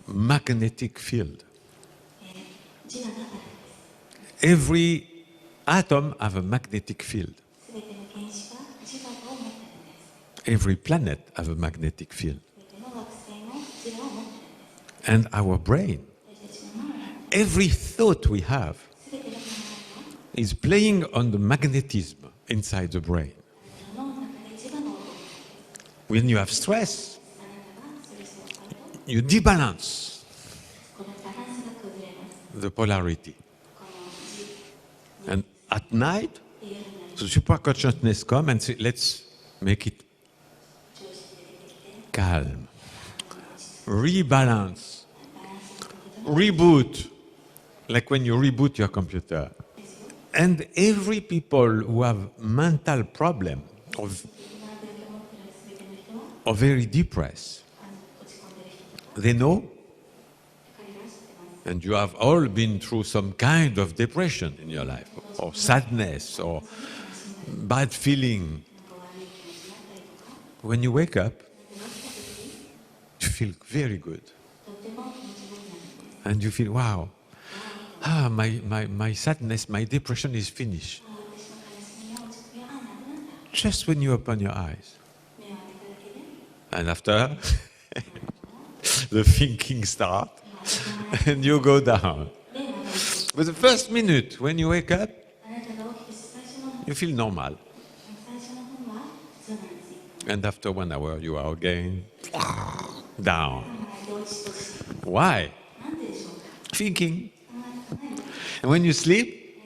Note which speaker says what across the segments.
Speaker 1: magnetic field. Every atom has a magnetic field. Every planet has a magnetic field. And our brain, every thought we have is playing on the magnetism inside the brain. When you have stress, you debalance the polarity. And at night, the superconsciousness comes and says, let's make it calm, rebalance, reboot, like when you reboot your computer. And every people who have mental problem or very depressed, they know, and you have all been through some kind of depression in your life, or sadness, or bad feeling. When you wake up, you feel very good. And you feel, wow, my sadness, my depression is finished. Just when you open your eyes. And after, the thinking starts, and you go down. But the first minute, when you wake up, you feel normal. And after 1 hour, you are again down. Why? Thinking. And when you sleep,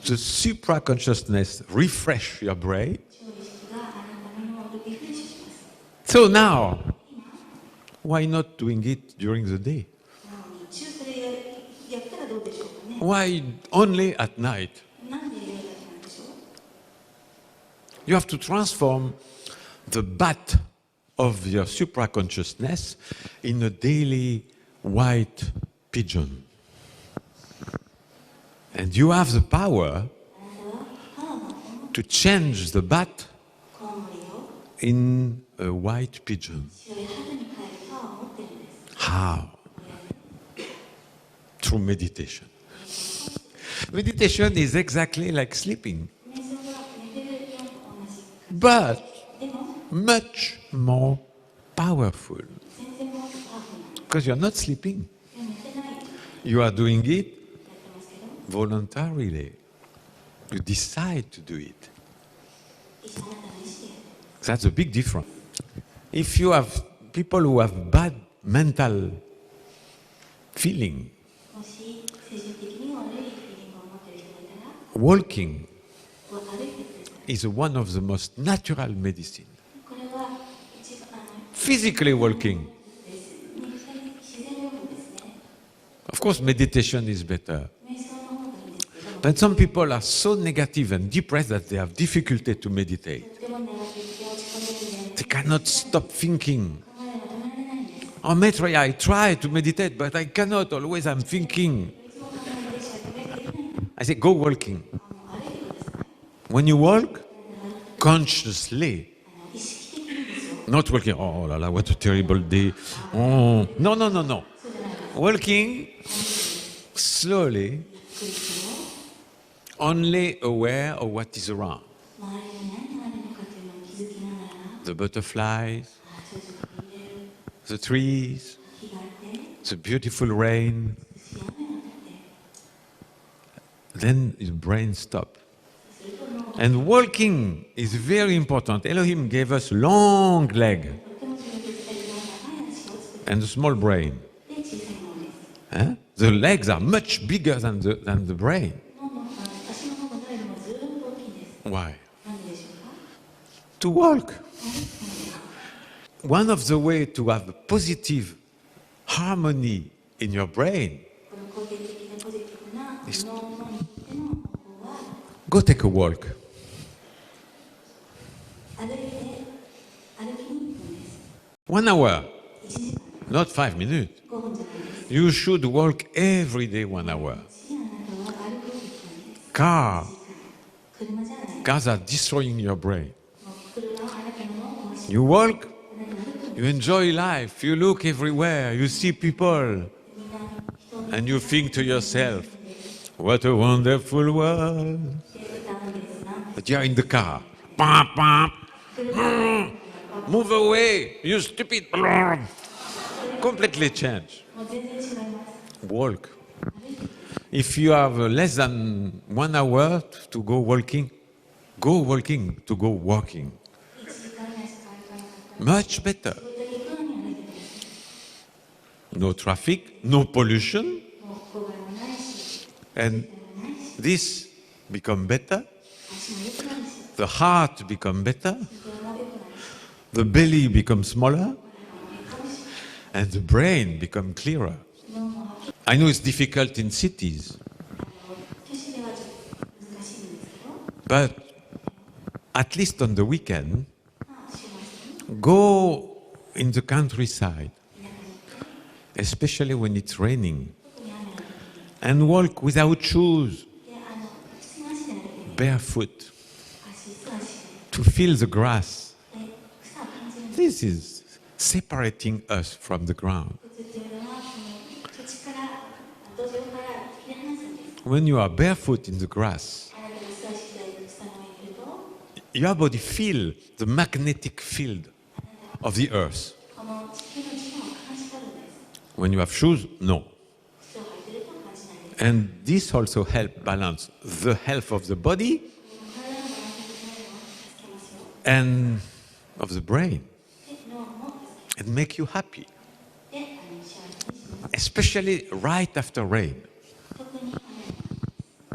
Speaker 1: the supraconsciousness refresh your brain. So now, why not doing it during the day? Why only at night? You have to transform the bat of your supraconsciousness in a daily white pigeon. And you have the power to change the bat in a white pigeon. How? Through meditation. Meditation is exactly like sleeping, but much more powerful. Because you're not sleeping. You are doing it voluntarily. You decide to do it. That's a big difference. If you have people who have bad mental feeling, walking is one of the most natural medicine. Physically walking. Of course, meditation is better. But some people are so negative and depressed that they have difficulty to meditate. They cannot stop thinking. Oh, Maitreya, I try to meditate, but I cannot. Always I'm thinking. I say, go walking. When you walk, consciously, not walking, oh la la, what a terrible day. Oh, no. Walking slowly, only aware of what is around. The butterflies, the trees, the beautiful rain. Then your brain stops. And walking is very important. Elohim gave us long leg and a small brain. The legs are much bigger than the brain. Why? To walk. One of the ways to have a positive harmony in your brain is go take a walk. One hour, not 5 minutes. You should walk every day 1 hour. Cars are destroying your brain. You walk, You enjoy life, you look everywhere, you see people, and you think to yourself, what a wonderful world. But you're in the car. Move away, you stupid. Completely change. Walk. If you have less than 1 hour to go walking to go walking. Much better. No traffic, no pollution. And this become better. The heart become better. The belly becomes smaller. And the brain become clearer. I know it's difficult in cities. But at least on the weekend, go in the countryside, especially when it's raining, and walk without shoes, barefoot, to feel the grass. This is separating us from the ground. When you are barefoot in the grass, your body feels the magnetic field of the earth. When you have shoes, no. And this also helps balance the health of the body and of the brain, and make you happy, especially right after rain.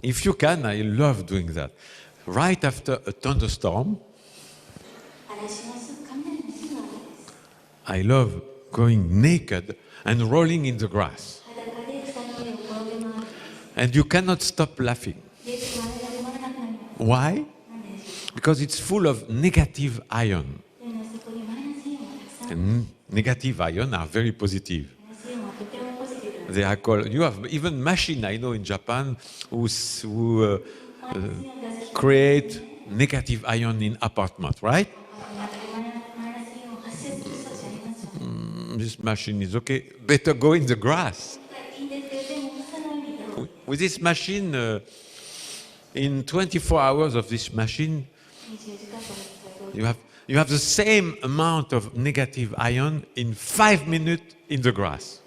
Speaker 1: If you can, I love doing that. Right after a thunderstorm, I love going naked and rolling in the grass. And you cannot stop laughing. Why? Because it's full of negative ion. And negative ion are very positive. They are called, you have even machine, I know in Japan, who create negative ion in apartment, right? This machine is okay. Better go in the grass. With this machine, in 24 hours of this machine, you have the same amount of negative ion in 5 minutes in the grass.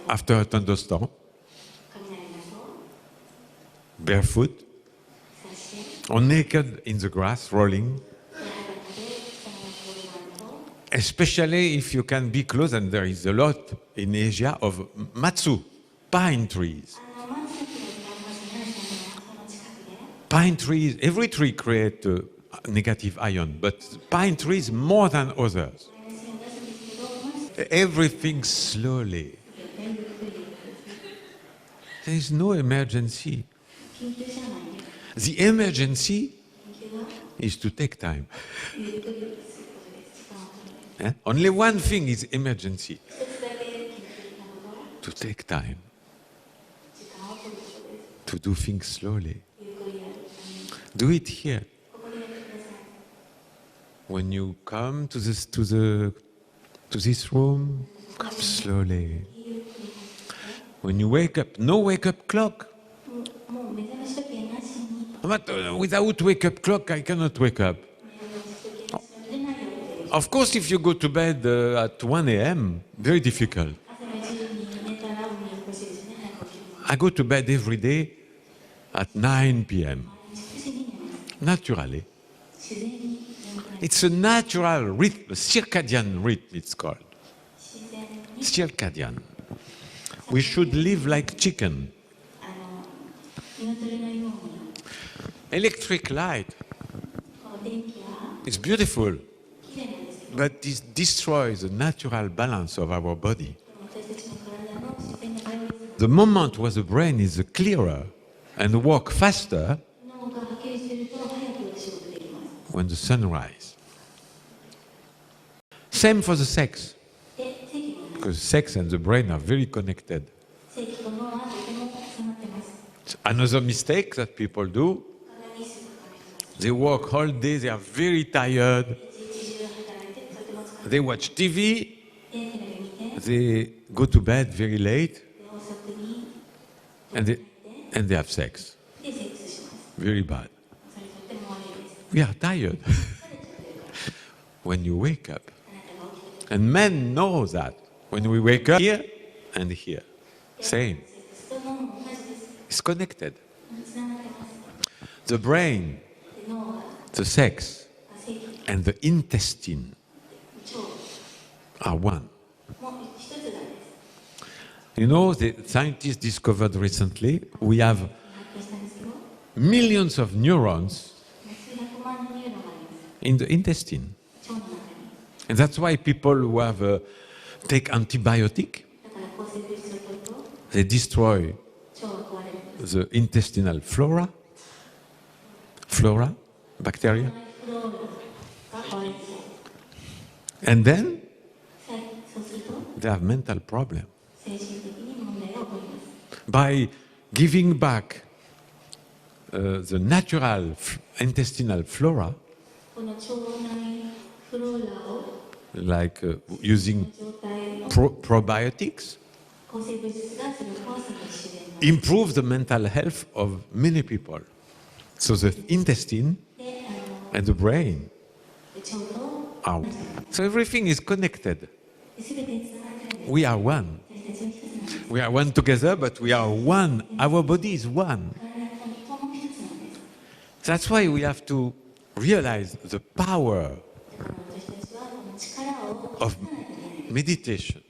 Speaker 1: After a thunderstorm, barefoot, or naked in the grass, rolling, especially if you can be close, and there is a lot in Asia of matsu, pine trees. Pine trees, every tree creates negative ion, but pine trees more than others. Everything slowly. There is no emergency. The emergency is to take time. Only one thing is emergency. To take time. To do things slowly. Do it here. When you come to this room, come slowly. When you wake up, no wake-up clock. But without wake-up clock, I cannot wake up. Of course, if you go to bed at 1 a.m., very difficult. I go to bed every day at 9 p.m. Naturally. It's a natural rhythm, circadian rhythm it's called. Circadian. We should live like chicken. Electric light is beautiful, but it destroys the natural balance of our body. The moment where the brain is clearer and work faster, when the sun rises. Same for the sex, because sex and the brain are very connected. Another mistake that people do, They work all day, they are very tired. They watch TV, they go to bed very late, and they have sex. Very bad. We are tired when you wake up. And men know that. When we wake up here and here, same. It's connected. The brain, the sex, and the intestine are one. You know, the scientists discovered recently we have millions of neurons in the intestine. And that's why people who have take antibiotic, they destroy the intestinal flora, bacteria. And then they have mental problem. By giving back the natural intestinal flora, like using probiotics, improve the mental health of many people. So the intestine and the brain are. So everything is connected. We are one. We are one together, but we are one. Our body is one. That's why we have to realize the power of meditation.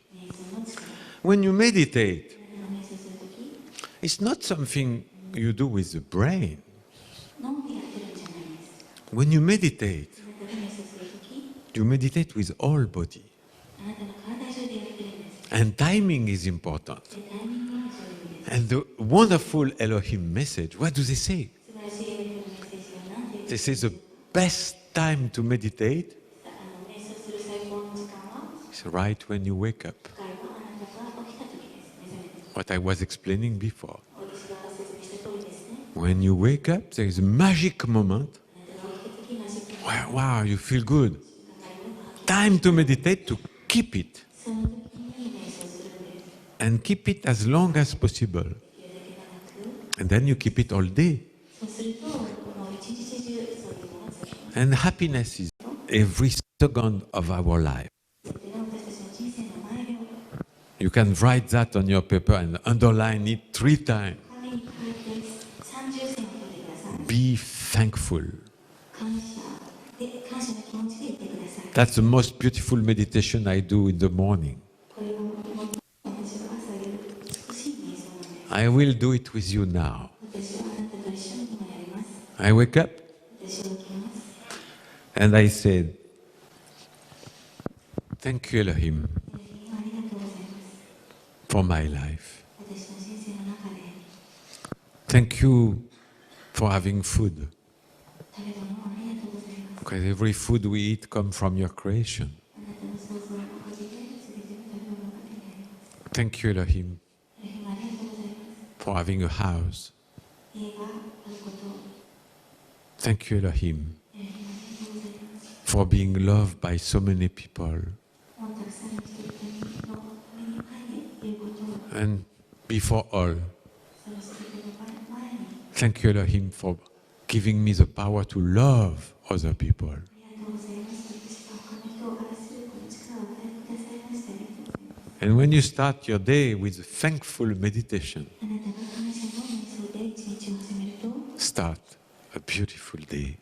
Speaker 1: When you meditate, it's not something you do with the brain. When you meditate with all body. And timing is important. And the wonderful Elohim message, what do they say? They say the best time to meditate is right when you wake up. What I was explaining before. When you wake up, there is a magic moment where, wow, you feel good. Time to meditate, to keep it. And keep it as long as possible. And then you keep it all day. And happiness is every second of our life. You can write that on your paper and underline it 3 times. Be thankful. That's the most beautiful meditation I do in the morning. I will do it with you now. I wake up and I said, thank you, Elohim, for my life. Thank you for having food. Because every food we eat comes from your creation. Thank you, Elohim, for having a house. Thank you, Elohim, for being loved by so many people. And before all, thank you, Elohim, for giving me the power to love other people. And when you start your day with a thankful meditation, start a beautiful day.